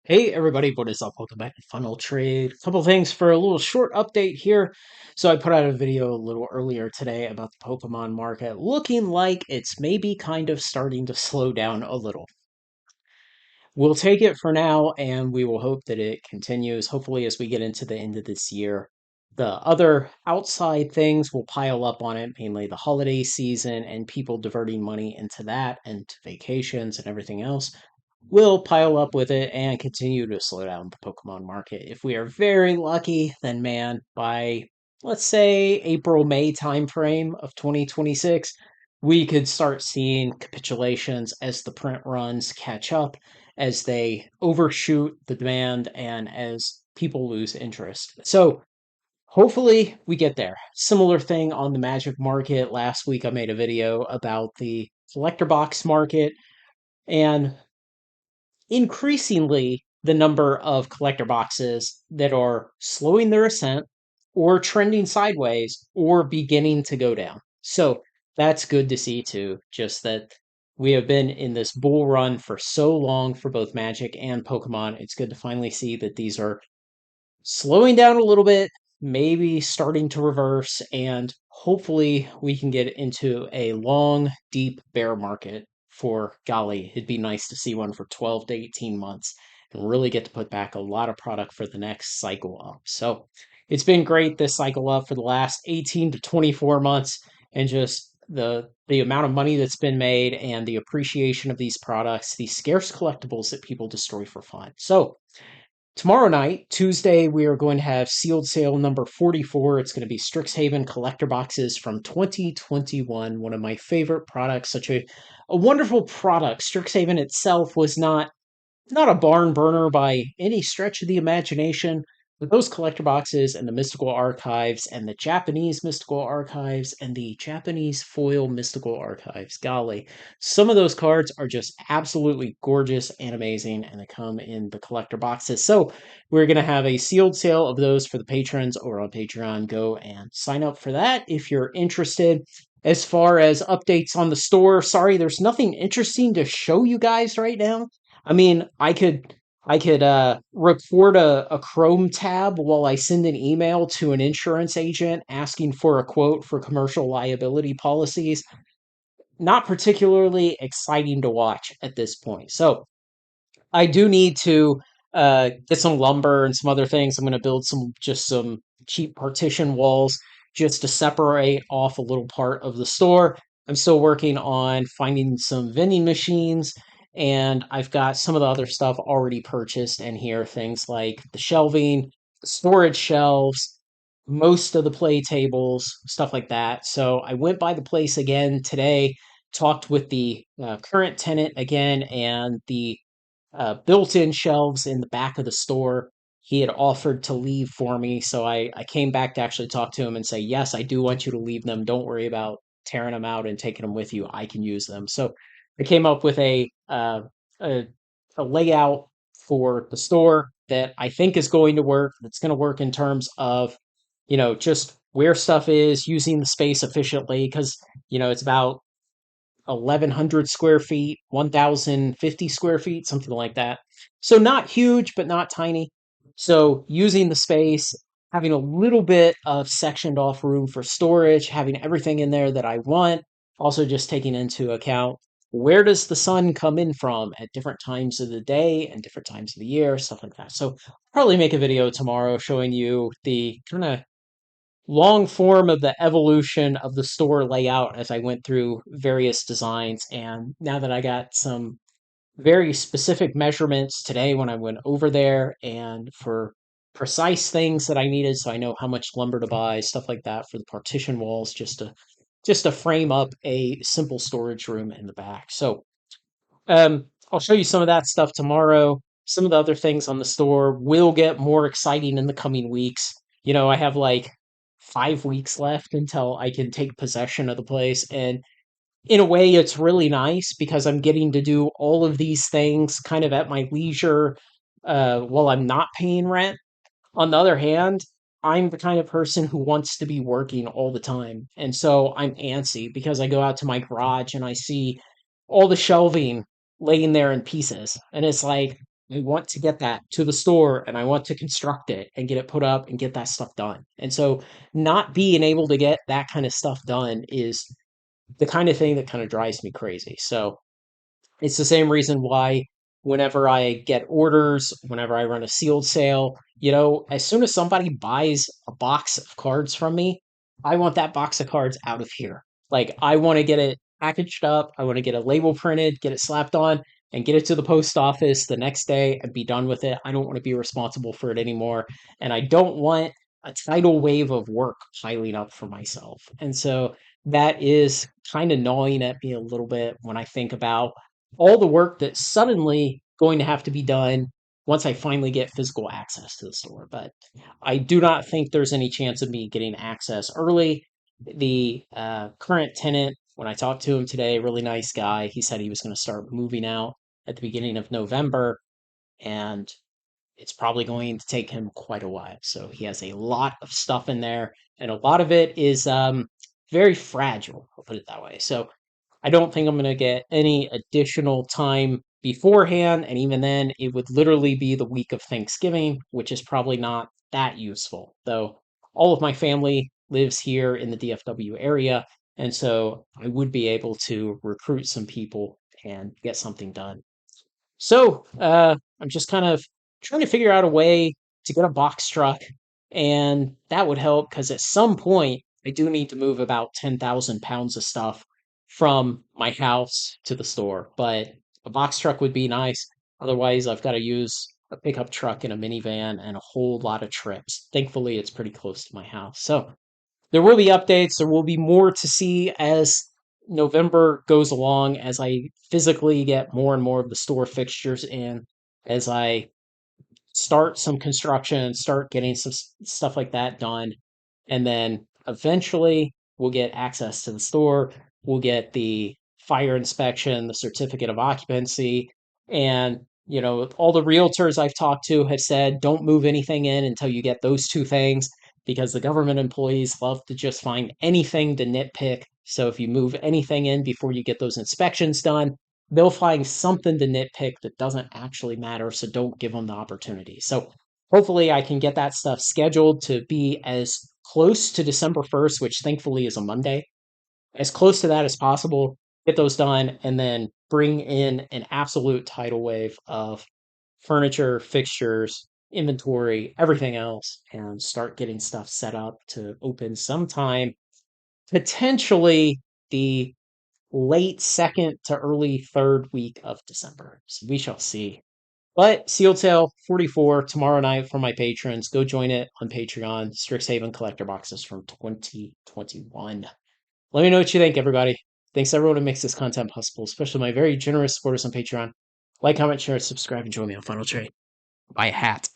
Hey everybody, what is up? Welcome back to Funnel Trade. Couple things for a little short update here. So I put out a video a little earlier today about the Pokemon market looking like it's maybe kind of starting to slow down a little. We'll take it for now and we will hope that it continues. Hopefully, as we get into the end of this year, the other outside things will pile up on it, mainly the holiday season and people diverting money into that and to vacations and everything else will pile up with it and continue to slow down the Pokemon market. If we are very lucky, then man, by let's say April, May timeframe of 2026, we could start seeing capitulations as the print runs catch up, as they overshoot the demand, and as people lose interest. So hopefully we get there. Similar thing on the Magic market. Last week I made a video about the collector box market, and increasingly the number of collector boxes that are slowing their ascent or trending sideways or beginning to go down. So that's good to see too, just that we have been in this bull run for so long for both Magic and Pokemon. It's good to finally see that these are slowing down a little bit, maybe starting to reverse, and hopefully we can get into a long, deep bear market for golly. It'd be nice to see one for 12 to 18 months and really get to put back a lot of product for the next cycle up. So it's been great this cycle up for the last 18 to 24 months, and just the amount of money that's been made and the appreciation of these products, these scarce collectibles that people destroy for fun. So tomorrow night, Tuesday, we are going to have sealed sale number 44. It's going to be Strixhaven collector boxes from 2021, one of my favorite products, such a wonderful product. Strixhaven itself was not a barn burner by any stretch of the imagination, but those collector boxes and the mystical archives and the Japanese mystical archives and the Japanese foil mystical archives, golly, some of those cards are just absolutely gorgeous and amazing, and they come in the collector boxes. So we're going to have a sealed sale of those for the patrons over on Patreon. Go and sign up for that if you're interested. As far as updates on the store, sorry, there's nothing interesting to show you guys right now. I mean, I could record a Chrome tab while I send an email to an insurance agent asking for a quote for commercial liability policies. Not particularly exciting to watch at this point. So I do need to get some lumber and some other things. I'm going to build some cheap partition walls just to separate off a little part of the store. I'm still working on finding some vending machines, and I've got some of the other stuff already purchased in here. Things like the shelving, the storage shelves, most of the play tables, stuff like that. So I went by the place again today, talked with the current tenant again, and the built-in shelves in the back of the store. He had offered to leave for me, so I came back to actually talk to him and say, yes, I do want you to leave them. Don't worry about tearing them out and taking them with you. I can use them. So I came up with a, a layout for the store that I think is going to work. That's going to work in terms of, just where stuff is, using the space efficiently, because, it's about 1,100 square feet, 1,050 square feet, something like that. So not huge, but not tiny. So using the space, having a little bit of sectioned off room for storage, having everything in there that I want. Also just taking into account where does the sun come in from at different times of the day and different times of the year, stuff like that. So probably make a video tomorrow showing you the kind of long form of the evolution of the store layout as I went through various designs. And now that I got some very specific measurements today when I went over there and for precise things that I needed, so I know how much lumber to buy, stuff like that for the partition walls, just to frame up a simple storage room in the back. So I'll show you some of that stuff tomorrow. Some of the other things on the store will get more exciting in the coming weeks. I have like 5 weeks left until I can take possession of the place. And in a way, it's really nice because I'm getting to do all of these things kind of at my leisure while I'm not paying rent. On the other hand, I'm the kind of person who wants to be working all the time. And so I'm antsy because I go out to my garage and I see all the shelving laying there in pieces. And it's like, I want to get that to the store and I want to construct it and get it put up and get that stuff done. And so not being able to get that kind of stuff done is the kind of thing that kind of drives me crazy. So it's the same reason why whenever I get orders, whenever I run a sealed sale, as soon as somebody buys a box of cards from me, I want that box of cards out of here. Like, I want to get it packaged up, I want to get a label printed, get it slapped on, and get it to the post office the next day and be done with it. I don't want to be responsible for it anymore. And I don't want a tidal wave of work piling up for myself. And so that is kind of gnawing at me a little bit when I think about all the work that's suddenly going to have to be done once I finally get physical access to the store. But I do not think there's any chance of me getting access early. The current tenant, when I talked to him today, really nice guy, he said he was going to start moving out at the beginning of November, and it's probably going to take him quite a while. So he has a lot of stuff in there, and a lot of it is very fragile, I'll put it that way. So I don't think I'm going to get any additional time beforehand. And even then, it would literally be the week of Thanksgiving, which is probably not that useful. Though all of my family lives here in the DFW area. And so I would be able to recruit some people and get something done. So I'm just kind of trying to figure out a way to get a box truck, and that would help because at some point I do need to move about 10,000 pounds of stuff from my house to the store. But a box truck would be nice. Otherwise, I've got to use a pickup truck and a minivan and a whole lot of trips. Thankfully, it's pretty close to my house. So there will be updates. There will be more to see as November goes along, as I physically get more and more of the store fixtures in, as I start some construction, start getting some stuff like that done. And then eventually we'll get access to the store. We'll get the fire inspection, the certificate of occupancy. And, all the realtors I've talked to have said don't move anything in until you get those two things because the government employees love to just find anything to nitpick. So if you move anything in before you get those inspections done, they'll find something to nitpick that doesn't actually matter. So don't give them the opportunity. So hopefully I can get that stuff scheduled to be as close to December 1st, which thankfully is a Monday, as close to that as possible, get those done, and then bring in an absolute tidal wave of furniture, fixtures, inventory, everything else, and start getting stuff set up to open sometime, potentially the late second to early third week of December. So we shall see. But Sealed Sale 44 tomorrow night for my patrons. Go join it on Patreon. Strixhaven collector boxes from 2021. Let me know what you think, everybody. Thanks everyone who makes this content possible, especially my very generous supporters on Patreon. Like, comment, share, subscribe, and join me on Final Trade. Buy a hat.